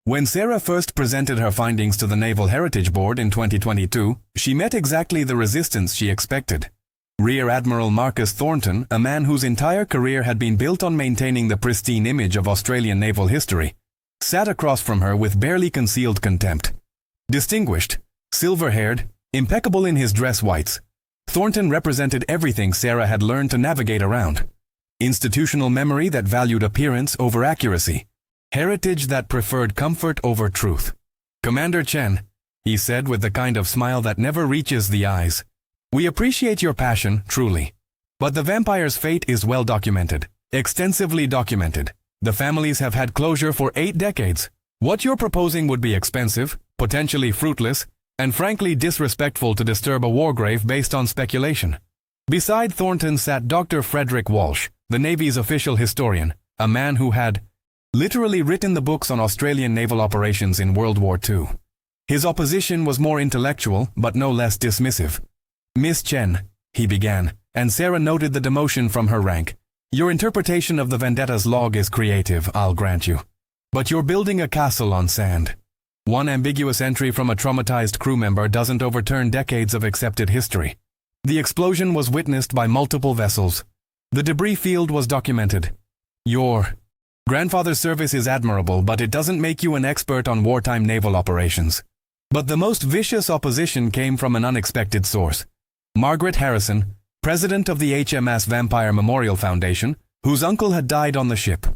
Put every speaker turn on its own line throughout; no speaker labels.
When Sarah first presented her findings to the Naval Heritage Board in 2022, she met exactly the resistance she expected. Rear Admiral Marcus Thornton, a man whose entire career had been built on maintaining the pristine image of Australian naval history, sat across from her with barely concealed contempt. Distinguished, silver-haired, impeccable in his dress whites, Thornton represented everything Sarah had learned to navigate around. Institutional memory that valued appearance over accuracy. Heritage that preferred comfort over truth. "Commander Chen," he said with the kind of smile that never reaches the eyes, "we appreciate your passion, truly. But the vampire's fate is well documented, extensively documented. The families have had closure for 8 decades. What you're proposing would be expensive, potentially fruitless, and frankly disrespectful to disturb a war grave based on speculation." Beside Thornton sat Dr. Frederick Walsh, the Navy's official historian, a man who had literally written the books on Australian naval operations in World War II. His opposition was more intellectual, but no less dismissive. "Miss Chen," he began, and Sarah noted the demotion from her rank. "Your interpretation of the Vendetta's log is creative, I'll grant you. But you're building a castle on sand. One ambiguous entry from a traumatized crew member doesn't overturn decades of accepted history. The explosion was witnessed by multiple vessels. The debris field was documented. Your grandfather's service is admirable, but it doesn't make you an expert on wartime naval operations." But the most vicious opposition came from an unexpected source. Margaret Harrison, president of the HMAS Vampire Memorial Foundation, whose uncle had died on the ship.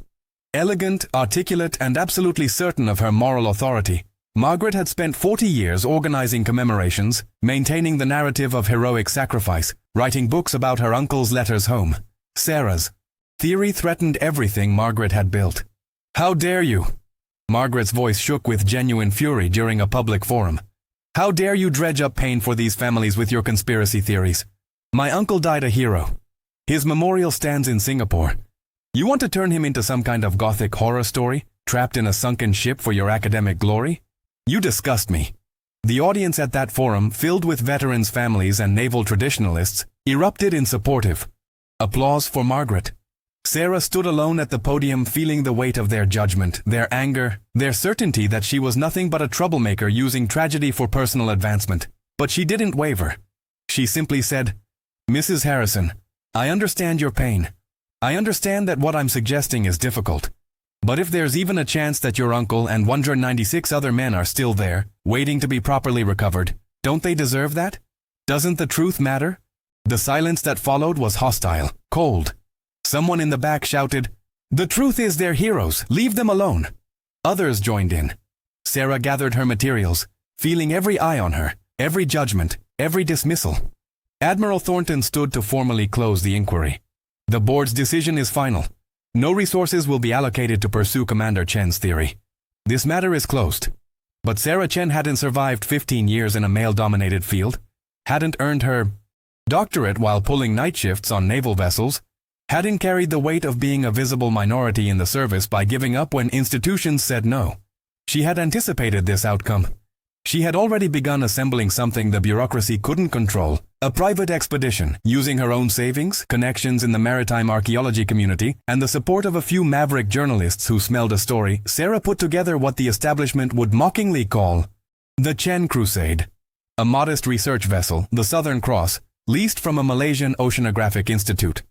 Elegant, articulate, and absolutely certain of her moral authority, Margaret had spent 40 years organizing commemorations, maintaining the narrative of heroic sacrifice, writing books about her uncle's letters home. Sarah's theory threatened everything Margaret had built. "How dare you?" Margaret's voice shook with genuine fury during a public forum. "How dare you dredge up pain for these families with your conspiracy theories? My uncle died a hero. His memorial stands in Singapore. You want to turn him into some kind of gothic horror story, trapped in a sunken ship for your academic glory? You disgust me." The audience at that forum, filled with veterans' families and naval traditionalists, erupted in supportive applause for Margaret. Sarah stood alone at the podium, feeling the weight of their judgment, their anger, their certainty that she was nothing but a troublemaker using tragedy for personal advancement. But she didn't waver. She simply said, "Mrs. Harrison, I understand your pain. I understand that what I'm suggesting is difficult. But if there's even a chance that your uncle and 196 other men are still there, waiting to be properly recovered, don't they deserve that? Doesn't the truth matter?" The silence that followed was hostile, cold. Someone in the back shouted, "The truth is they're heroes, leave them alone." Others joined in. Sarah gathered her materials, feeling every eye on her, every judgment, every dismissal. Admiral Thornton stood to formally close the inquiry. "The board's decision is final. No resources will be allocated to pursue Commander Chen's theory. This matter is closed." But Sarah Chen hadn't survived 15 years in a male-dominated field, hadn't earned her doctorate while pulling night shifts on naval vessels, hadn't carried the weight of being a visible minority in the service by giving up when institutions said no. She had anticipated this outcome. She had already begun assembling something the bureaucracy couldn't control, a private expedition, using her own savings, connections in the maritime archaeology community, and the support of a few maverick journalists who smelled a story. Sarah put together what the establishment would mockingly call the Chen Crusade. A modest research vessel, the Southern Cross, leased from a Malaysian oceanographic institute.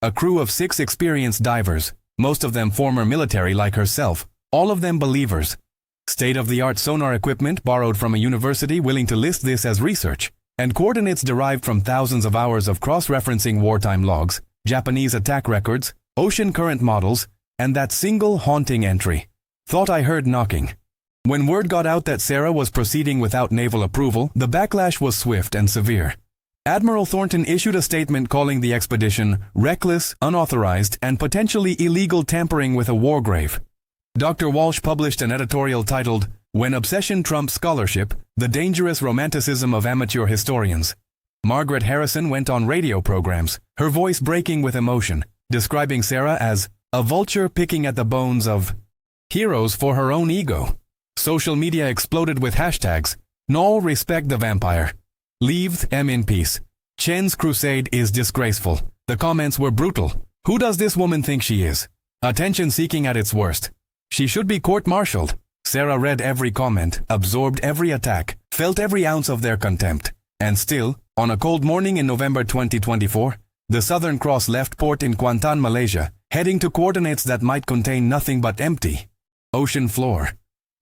A crew of 6 experienced divers, most of them former military like herself, all of them believers. State-of-the-art sonar equipment borrowed from a university willing to list this as research, and coordinates derived from thousands of hours of cross-referencing wartime logs, Japanese attack records, ocean current models, and that single haunting entry. "Thought I heard knocking." When word got out that Sarah was proceeding without naval approval, the backlash was swift and severe. Admiral Thornton issued a statement calling the expedition reckless, unauthorized, and potentially illegal tampering with a war grave. Dr. Walsh published an editorial titled, "When Obsession Trumps Scholarship, The Dangerous Romanticism of Amateur Historians." Margaret Harrison went on radio programs, her voice breaking with emotion, describing Sarah as a vulture picking at the bones of heroes for her own ego. Social media exploded with hashtags, "Null respect the vampire," "Leave them in peace," "Chen's crusade is disgraceful." The comments were brutal. "Who does this woman think she is? Attention-seeking at its worst. She should be court-martialed." Sarah read every comment, absorbed every attack, felt every ounce of their contempt. And still, on a cold morning in November 2024, the Southern Cross left port in Kuantan, Malaysia, heading to coordinates that might contain nothing but empty ocean floor.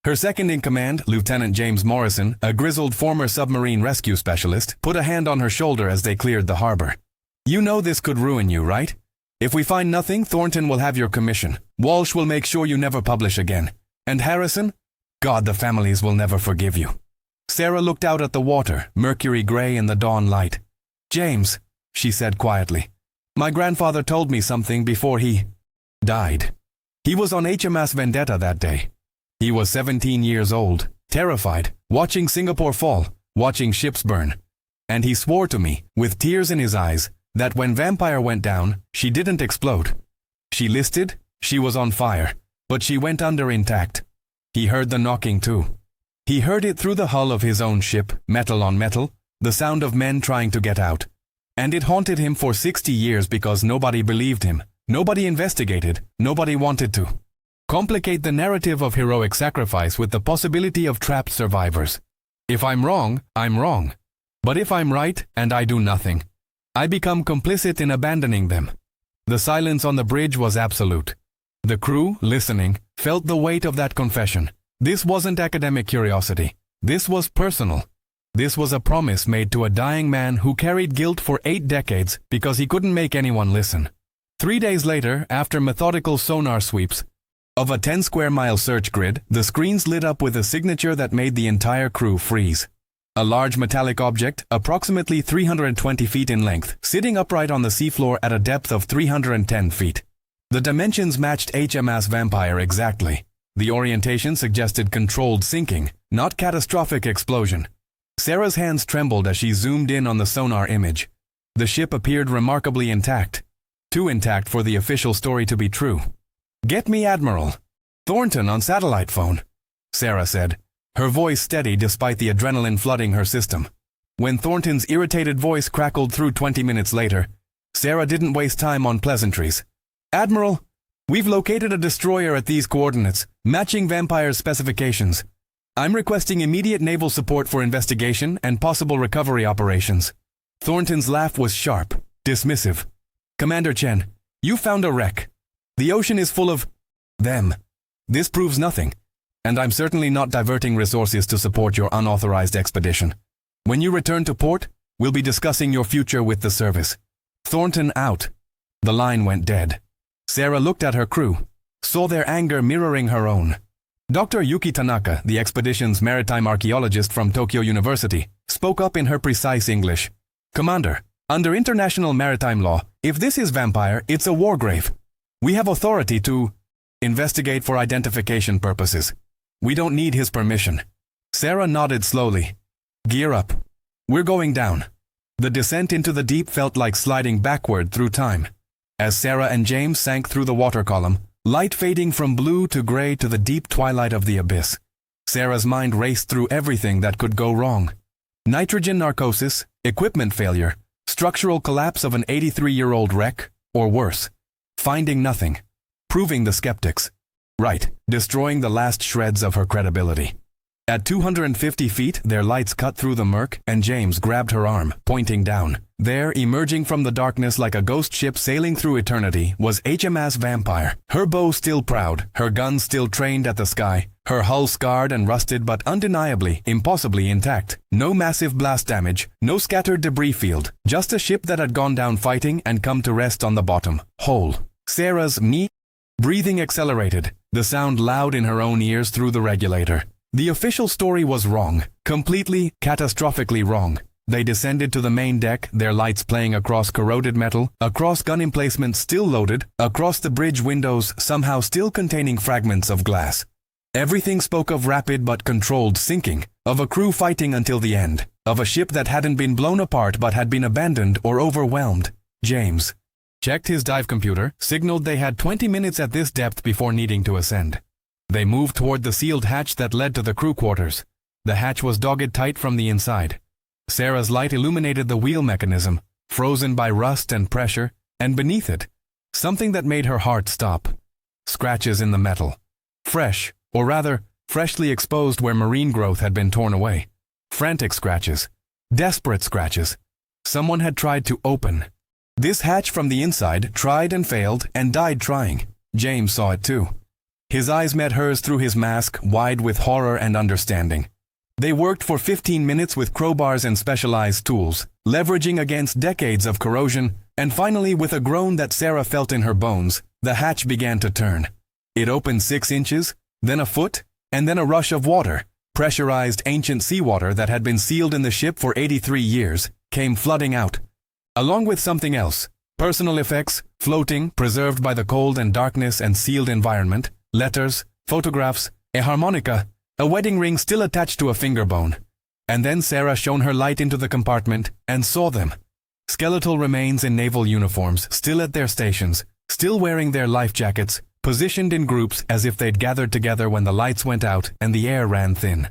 Her second-in-command, Lieutenant James Morrison, a grizzled former submarine rescue specialist, put a hand on her shoulder as they cleared the harbor. "You know this could ruin you, right? If we find nothing, Thornton will have your commission. Walsh will make sure you never publish again. And Harrison? God, the families will never forgive you." Sarah looked out at the water, mercury gray in the dawn light. "James," she said quietly, "my grandfather told me something before he died. He was on HMAS Vendetta that day. He was 17 years old, terrified, watching Singapore fall, watching ships burn. And he swore to me, with tears in his eyes, that when Vampire went down, she didn't explode. She listed, she was on fire, but she went under intact. He heard the knocking too. He heard it through the hull of his own ship, metal on metal, the sound of men trying to get out. And it haunted him for 60 years because nobody believed him, nobody investigated, nobody wanted to complicate the narrative of heroic sacrifice with the possibility of trapped survivors. If I'm wrong, I'm wrong. But if I'm right and I do nothing, I become complicit in abandoning them." The silence on the bridge was absolute. The crew, listening, felt the weight of that confession. This wasn't academic curiosity. This was personal. This was a promise made to a dying man who carried guilt for 8 decades because he couldn't make anyone listen. 3 days later, after methodical sonar sweeps of a 10-square-mile search grid, the screens lit up with a signature that made the entire crew freeze. A large metallic object, approximately 320 feet in length, sitting upright on the seafloor at a depth of 310 feet. The dimensions matched HMAS Vampire exactly. The orientation suggested controlled sinking, not catastrophic explosion. Sarah's hands trembled as she zoomed in on the sonar image. The ship appeared remarkably intact. Too intact for the official story to be true. "Get me Admiral Thornton on satellite phone," Sarah said, her voice steady despite the adrenaline flooding her system. When Thornton's irritated voice crackled through 20 minutes later, Sarah didn't waste time on pleasantries. "Admiral, we've located a destroyer at these coordinates, matching Vampire's specifications. I'm requesting immediate naval support for investigation and possible recovery operations." Thornton's laugh was sharp, dismissive. "Commander Chen, you found a wreck. The ocean is full of them. This proves nothing, and I'm certainly not diverting resources to support your unauthorized expedition. When you return to port, we'll be discussing your future with the service." Thornton out. The line went dead. Sarah looked at her crew, saw their anger mirroring her own. Dr. Yuki Tanaka, the expedition's maritime archaeologist from Tokyo University, spoke up in her precise English. "Commander, under international maritime law, if this is Vampire, it's a war grave. We have authority to investigate for identification purposes. We don't need his permission." Sarah nodded slowly. "Gear up. We're going down." The descent into the deep felt like sliding backward through time. As Sarah and James sank through the water column, light fading from blue to gray to the deep twilight of the abyss, Sarah's mind raced through everything that could go wrong. Nitrogen narcosis, equipment failure, structural collapse of an 83-year-old wreck, or worse. Finding nothing. Proving the skeptics right, destroying the last shreds of her credibility. At 250 feet, their lights cut through the murk, and James grabbed her arm, pointing down. There, emerging from the darkness like a ghost ship sailing through eternity, was HMAS Vampire. Her bow still proud, her guns still trained at the sky, her hull scarred and rusted but undeniably, impossibly intact. No massive blast damage, no scattered debris field, just a ship that had gone down fighting and come to rest on the bottom, whole. Sarah's breathing accelerated, the sound loud in her own ears through the regulator. The official story was wrong, completely, catastrophically wrong. They descended to the main deck, their lights playing across corroded metal, across gun emplacements still loaded, across the bridge windows somehow still containing fragments of glass. Everything spoke of rapid but controlled sinking, of a crew fighting until the end, of a ship that hadn't been blown apart but had been abandoned or overwhelmed. James checked his dive computer, signaled they had 20 minutes at this depth before needing to ascend. They moved toward the sealed hatch that led to the crew quarters. The hatch was dogged tight from the inside. Sarah's light illuminated the wheel mechanism, frozen by rust and pressure, and beneath it, something that made her heart stop. Scratches in the metal. Fresh, or rather, freshly exposed where marine growth had been torn away. Frantic scratches. Desperate scratches. Someone had tried to open. This hatch from the inside tried and failed and died trying. James saw it too. His eyes met hers through his mask, wide with horror and understanding. They worked for 15 minutes with crowbars and specialized tools, leveraging against decades of corrosion, and finally, with a groan that Sarah felt in her bones, the hatch began to turn. It opened 6 inches, then a foot, and then a rush of water. Pressurized ancient seawater that had been sealed in the ship for 83 years came flooding out. Along with something else, personal effects, floating, preserved by the cold and darkness and sealed environment, letters, photographs, a harmonica, a wedding ring still attached to a finger bone. And then Sarah shone her light into the compartment and saw them. Skeletal remains in naval uniforms, still at their stations, still wearing their life jackets, positioned in groups as if they'd gathered together when the lights went out and the air ran thin.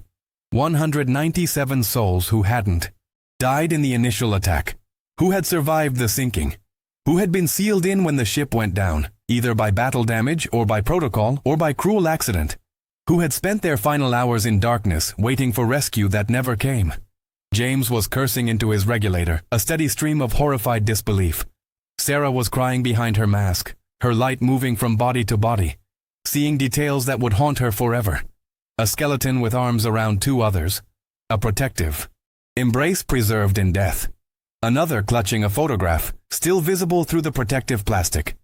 197 souls who hadn't died in the initial attack, who had survived the sinking, who had been sealed in when the ship went down, either by battle damage or by protocol or by cruel accident, who had spent their final hours in darkness waiting for rescue that never came. James was cursing into his regulator, a steady stream of horrified disbelief. Sarah was crying behind her mask, her light moving from body to body, seeing details that would haunt her forever. A skeleton with arms around 2 others, a protective embrace preserved in death. Another clutching a photograph, still visible through the protective plastic.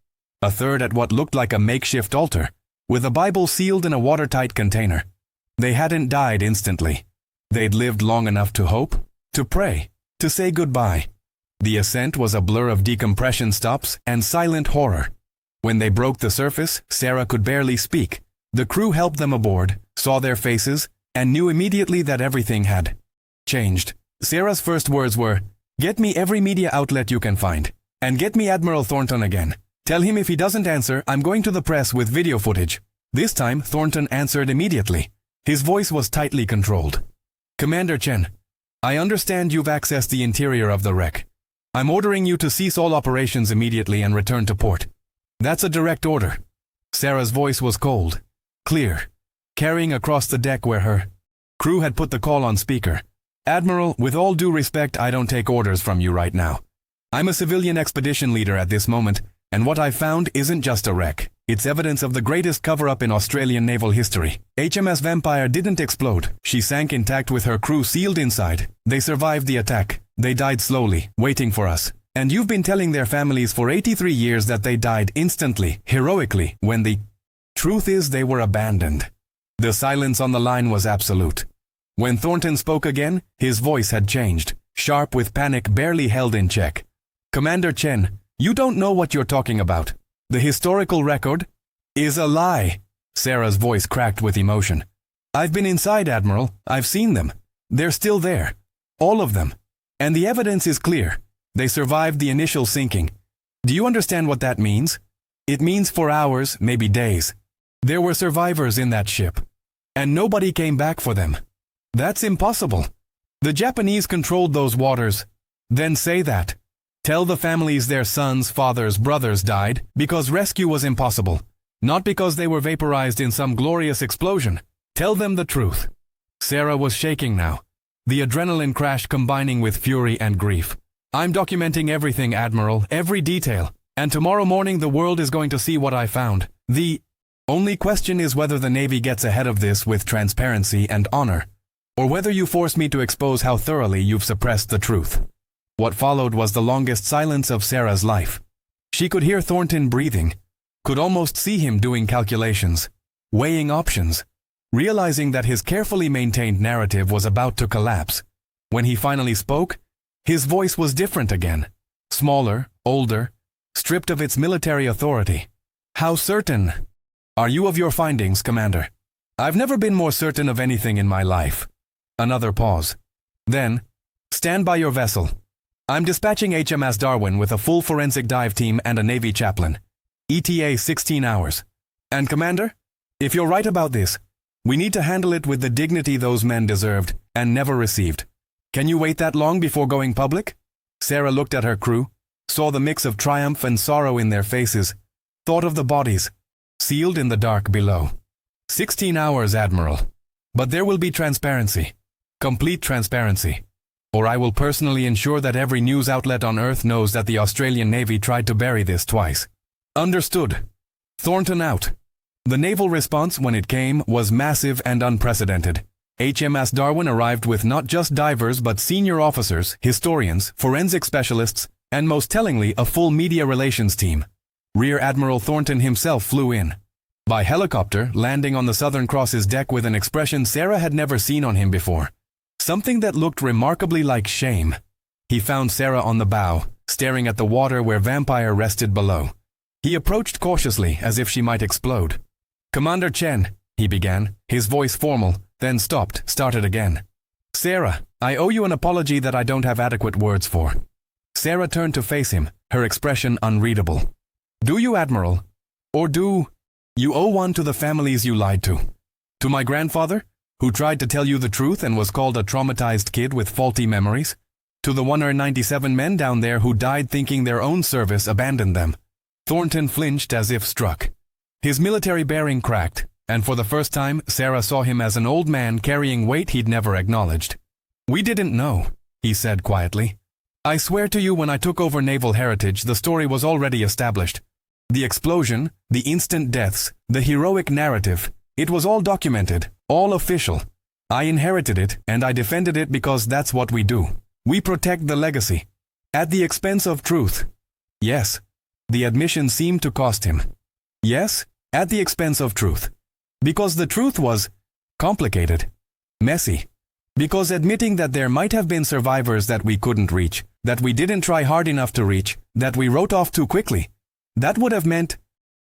A third at what looked like a makeshift altar, with a Bible sealed in a watertight container. They hadn't died instantly. They'd lived long enough to hope, to pray, to say goodbye. The ascent was a blur of decompression stops and silent horror. When they broke the surface, Sarah could barely speak. The crew helped them aboard, saw their faces, and knew immediately that everything had changed. Sarah's first words were, "Get me every media outlet you can find, and get me Admiral Thornton again. Tell him if he doesn't answer, I'm going to the press with video footage." This time, Thornton answered immediately. His voice was tightly controlled. "Commander Chen, I understand you've accessed the interior of the wreck. I'm ordering you to cease all operations immediately and return to port. That's a direct order." Sarah's voice was cold, clear, carrying across the deck where her crew had put the call on speaker. "Admiral, with all due respect, I don't take orders from you right now. I'm a civilian expedition leader at this moment, and what I've found isn't just a wreck. It's evidence of the greatest cover-up in Australian naval history. HMAS Vampire didn't explode. She sank intact with her crew sealed inside. They survived the attack. They died slowly, waiting for us. And you've been telling their families for 83 years that they died instantly, heroically, when the truth is they were abandoned." The silence on the line was absolute. When Thornton spoke again, his voice had changed, sharp with panic barely held in check. "Commander Chen, you don't know what you're talking about. The historical record is a lie." Sarah's voice cracked with emotion. "I've been inside, Admiral. I've seen them. They're still there. All of them. And the evidence is clear. They survived the initial sinking. Do you understand what that means? It means for hours, maybe days. There were survivors in that ship. And nobody came back for them. That's impossible. The Japanese controlled those waters. Then say that. Tell the families their sons, fathers, brothers died because rescue was impossible, not because they were vaporized in some glorious explosion. Tell them the truth." Sarah was shaking now, the adrenaline crash combining with fury and grief. "I'm documenting everything, Admiral, every detail, and tomorrow morning the world is going to see what I found. The only question is whether the Navy gets ahead of this with transparency and honor, or whether you force me to expose how thoroughly you've suppressed the truth." What followed was the longest silence of Sarah's life. She could hear Thornton breathing, could almost see him doing calculations, weighing options, realizing that his carefully maintained narrative was about to collapse. When he finally spoke, his voice was different again, smaller, older, stripped of its military authority. "How certain are you of your findings, Commander?" "I've never been more certain of anything in my life." Another pause. Then, "Stand by your vessel. I'm dispatching HMAS Darwin with a full forensic dive team and a Navy chaplain. ETA 16 hours. And Commander, if you're right about this, we need to handle it with the dignity those men deserved and never received. Can you wait that long before going public?" Sarah looked at her crew, saw the mix of triumph and sorrow in their faces, thought of the bodies, sealed in the dark below. 16 hours, Admiral. But there will be transparency. Complete transparency. Or I will personally ensure that every news outlet on Earth knows that the Australian Navy tried to bury this twice. Understood. Thornton out. The naval response, when it came, was massive and unprecedented. HMAS Darwin arrived with not just divers but senior officers, historians, forensic specialists, and most tellingly, a full media relations team. Rear Admiral Thornton himself flew in. By helicopter, landing on the Southern Cross's deck with an expression Sarah had never seen on him before. Something that looked remarkably like shame. He found Sarah on the bow, staring at the water where Vampire rested below. He approached cautiously, as if she might explode. "Commander Chen," he began, his voice formal, then started again. "Sarah, I owe you an apology that I don't have adequate words for." Sarah turned to face him, her expression unreadable. "Do you, Admiral? Or do you owe one to the families you lied to? To my grandfather, who tried to tell you the truth and was called a traumatized kid with faulty memories? To the 197 men down there who died thinking their own service abandoned them?" Thornton flinched as if struck. His military bearing cracked, and for the first time, Sarah saw him as an old man carrying weight he'd never acknowledged. "We didn't know," he said quietly. "I swear to you, when I took over Naval Heritage, the story was already established. The explosion, the instant deaths, the heroic narrative, it was all documented, all official. I inherited it, and I defended it because that's what we do. We protect the legacy. At the expense of truth." Yes, the admission seemed to cost him. Yes, at the expense of truth. Because the truth was complicated, messy. Because admitting that there might have been survivors that we couldn't reach, that we didn't try hard enough to reach, that we wrote off too quickly, that would have meant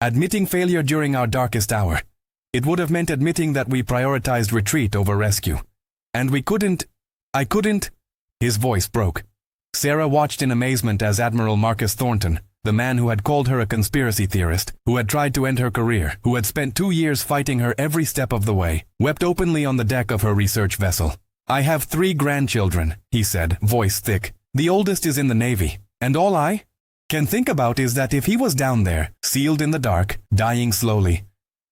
admitting failure during our darkest hour. It would have meant admitting that we prioritized retreat over rescue. And I couldn't. His voice broke. Sarah watched in amazement as Admiral Marcus Thornton, the man who had called her a conspiracy theorist, who had tried to end her career, who had spent 2 years fighting her every step of the way, wept openly on the deck of her research vessel. "I have 3 grandchildren," he said, voice thick. "The oldest is in the Navy, and all I can think about is that if he was down there, sealed in the dark, dying slowly,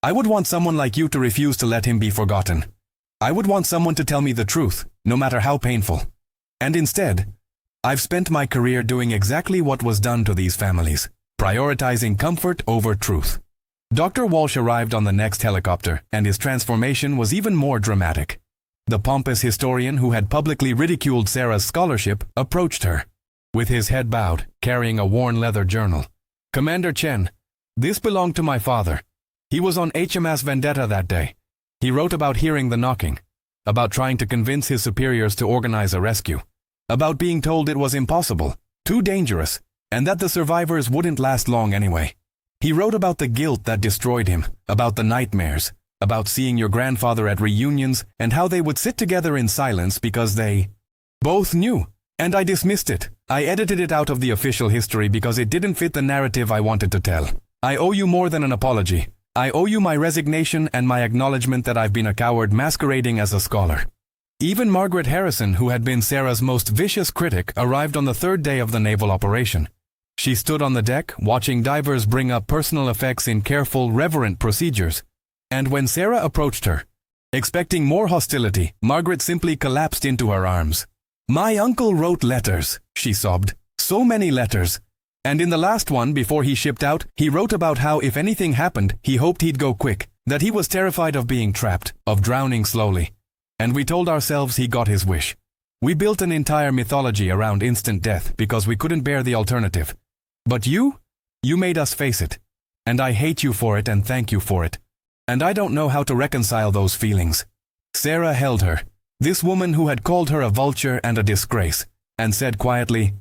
I would want someone like you to refuse to let him be forgotten. I would want someone to tell me the truth, no matter how painful. And instead, I've spent my career doing exactly what was done to these families, prioritizing comfort over truth." Dr. Walsh arrived on the next helicopter, and his transformation was even more dramatic. The pompous historian who had publicly ridiculed Sarah's scholarship approached her, with his head bowed, carrying a worn leather journal. "Commander Chen, this belonged to my father. He was on HMAS Vendetta that day. He wrote about hearing the knocking, about trying to convince his superiors to organize a rescue, about being told it was impossible, too dangerous, and that the survivors wouldn't last long anyway. He wrote about the guilt that destroyed him, about the nightmares, about seeing your grandfather at reunions and how they would sit together in silence because they both knew. And I dismissed it. I edited it out of the official history because it didn't fit the narrative I wanted to tell. I owe you more than an apology. I owe you my resignation and my acknowledgement that I've been a coward masquerading as a scholar." Even Margaret Harrison, who had been Sarah's most vicious critic, arrived on the 3rd day of the naval operation. She stood on the deck, watching divers bring up personal effects in careful, reverent procedures. And when Sarah approached her, expecting more hostility, Margaret simply collapsed into her arms. "My uncle wrote letters," she sobbed. "So many letters. And in the last one, before he shipped out, he wrote about how if anything happened, he hoped he'd go quick, that he was terrified of being trapped, of drowning slowly. And we told ourselves he got his wish. We built an entire mythology around instant death because we couldn't bear the alternative. But you made us face it. And I hate you for it and thank you for it. And I don't know how to reconcile those feelings." Sarah held her, this woman who had called her a vulture and a disgrace, and said quietly,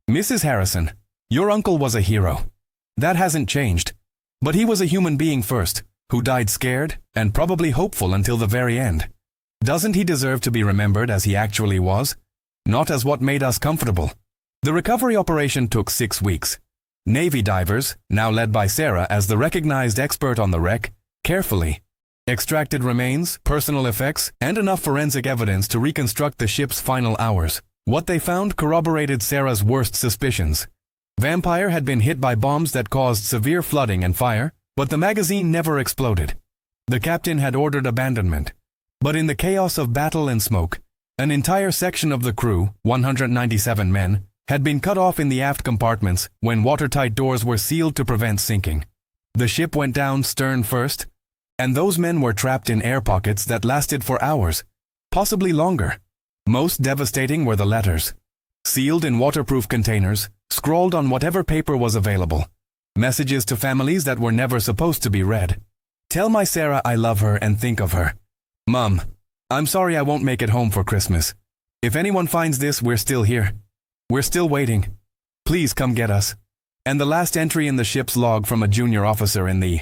"Mrs. Harrison, your uncle was a hero. That hasn't changed. But he was a human being first, who died scared and probably hopeful until the very end. Doesn't he deserve to be remembered as he actually was? Not as what made us comfortable?" The recovery operation took 6 weeks. Navy divers, now led by Sarah as the recognized expert on the wreck, carefully extracted remains, personal effects, and enough forensic evidence to reconstruct the ship's final hours. What they found corroborated Sarah's worst suspicions. Vampire had been hit by bombs that caused severe flooding and fire, but the magazine never exploded. The captain had ordered abandonment. But in the chaos of battle and smoke, an entire section of the crew, 197 men, had been cut off in the aft compartments when watertight doors were sealed to prevent sinking. The ship went down stern first, and those men were trapped in air pockets that lasted for hours, possibly longer. Most devastating were the letters. Sealed in waterproof containers, scrawled on whatever paper was available. Messages to families that were never supposed to be read. Tell my Sarah I love her and think of her. Mom, I'm sorry I won't make it home for Christmas. If anyone finds this, we're still here. We're still waiting. Please come get us. And the last entry in the ship's log from a junior officer in the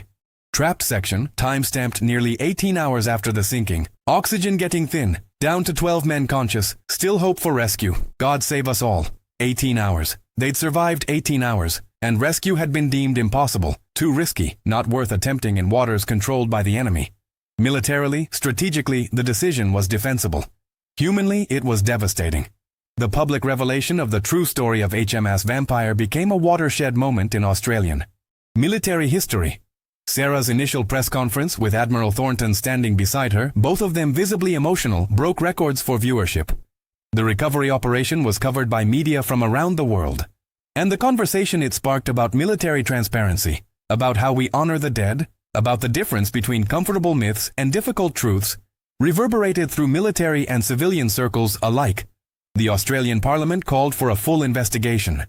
trapped section, time-stamped nearly 18 hours after the sinking. Oxygen getting thin, down to 12 men conscious, still hope for rescue. God save us all. 18 hours. They'd survived 18 hours, and rescue had been deemed impossible, too risky, not worth attempting in waters controlled by the enemy. Militarily, strategically, the decision was defensible. Humanly, it was devastating. The public revelation of the true story of HMAS Vampire became a watershed moment in Australian military history. Sarah's initial press conference, with Admiral Thornton standing beside her, both of them visibly emotional, broke records for viewership. The recovery operation was covered by media from around the world. And the conversation it sparked about military transparency, about how we honor the dead, about the difference between comfortable myths and difficult truths, reverberated through military and civilian circles alike. The Australian Parliament called for a full investigation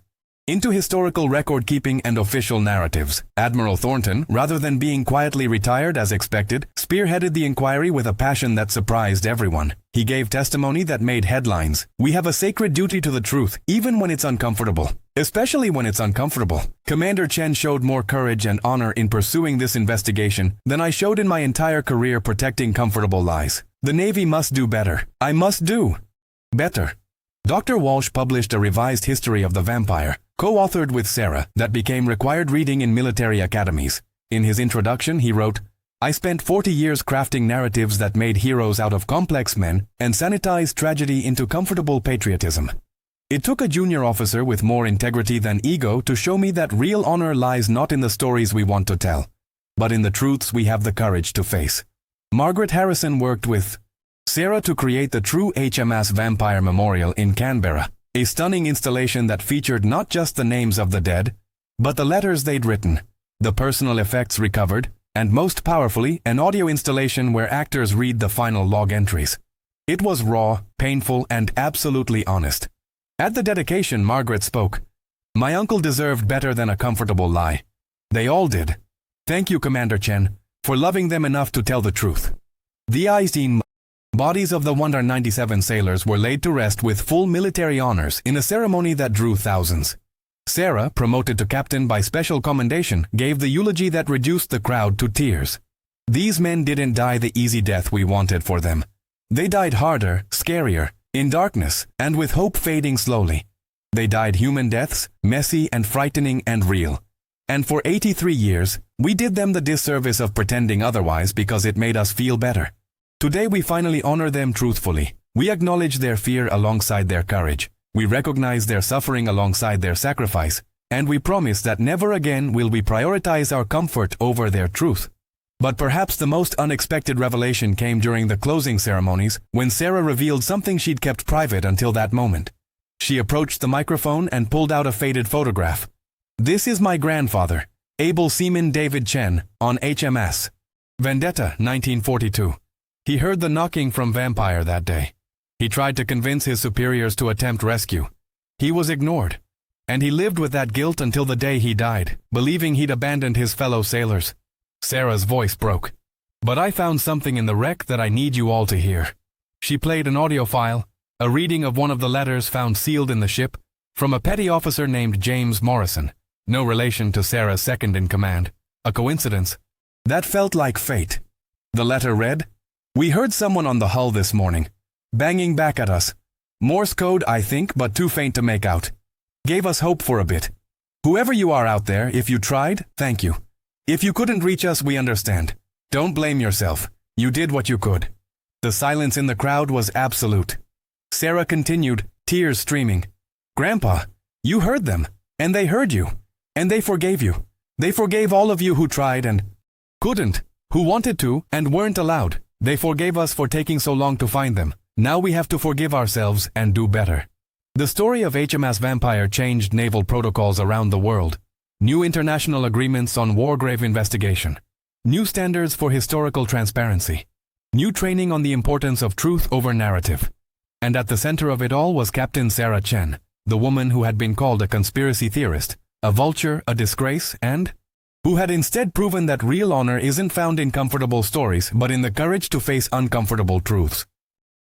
into historical record-keeping and official narratives. Admiral Thornton, rather than being quietly retired as expected, spearheaded the inquiry with a passion that surprised everyone. He gave testimony that made headlines. We have a sacred duty to the truth, even when it's uncomfortable. Especially when it's uncomfortable. Commander Chen showed more courage and honor in pursuing this investigation than I showed in my entire career protecting comfortable lies. The Navy must do better. I must do better. Dr. Walsh published a revised history of the vampire, co-authored with Sarah, that became required reading in military academies. In his introduction, he wrote, I spent 40 years crafting narratives that made heroes out of complex men and sanitized tragedy into comfortable patriotism. It took a junior officer with more integrity than ego to show me that real honor lies not in the stories we want to tell, but in the truths we have the courage to face. Margaret Harrison worked with Sarah to create the true HMAS Vampire Memorial in Canberra, a stunning installation that featured not just the names of the dead, but the letters they'd written, the personal effects recovered, and most powerfully, an audio installation where actors read the final log entries. It was raw, painful, and absolutely honest. At the dedication, Margaret spoke. My uncle deserved better than a comfortable lie. They all did. Thank you, Commander Chen, for loving them enough to tell the truth. The 18 bodies of the 197 sailors were laid to rest with full military honors in a ceremony that drew thousands. Sarah, promoted to captain by special commendation, gave the eulogy that reduced the crowd to tears. These men didn't die the easy death we wanted for them. They died harder, scarier, in darkness, and with hope fading slowly. They died human deaths, messy and frightening and real. And for 83 years, we did them the disservice of pretending otherwise because it made us feel better. Today we finally honor them truthfully. We acknowledge their fear alongside their courage. We recognize their suffering alongside their sacrifice. And we promise that never again will we prioritize our comfort over their truth. But perhaps the most unexpected revelation came during the closing ceremonies when Sarah revealed something she'd kept private until that moment. She approached the microphone and pulled out a faded photograph. This is my grandfather, Able Seaman David Chen, on HMS Vendetta, 1942. He heard the knocking from Vampire that day. He tried to convince his superiors to attempt rescue. He was ignored. And he lived with that guilt until the day he died, believing he'd abandoned his fellow sailors. Sarah's voice broke. But I found something in the wreck that I need you all to hear. She played an audio file, a reading of one of the letters found sealed in the ship, from a petty officer named James Morrison, no relation to Sarah's second-in-command. A coincidence? That felt like fate. The letter read, We heard someone on the hull this morning, banging back at us. Morse code, I think, but too faint to make out. Gave us hope for a bit. Whoever you are out there, if you tried, thank you. If you couldn't reach us, we understand. Don't blame yourself. You did what you could. The silence in the crowd was absolute. Sarah continued, tears streaming. Grandpa, you heard them, and they heard you, and they forgave you. They forgave all of you who tried and couldn't, who wanted to and weren't allowed. They forgave us for taking so long to find them. Now we have to forgive ourselves and do better. The story of HMAS Vampire changed naval protocols around the world. New international agreements on war grave investigation. New standards for historical transparency. New training on the importance of truth over narrative. And at the center of it all was Captain Sarah Chen, the woman who had been called a conspiracy theorist, a vulture, a disgrace, and who had instead proven that real honor isn't found in comfortable stories but in the courage to face uncomfortable truths.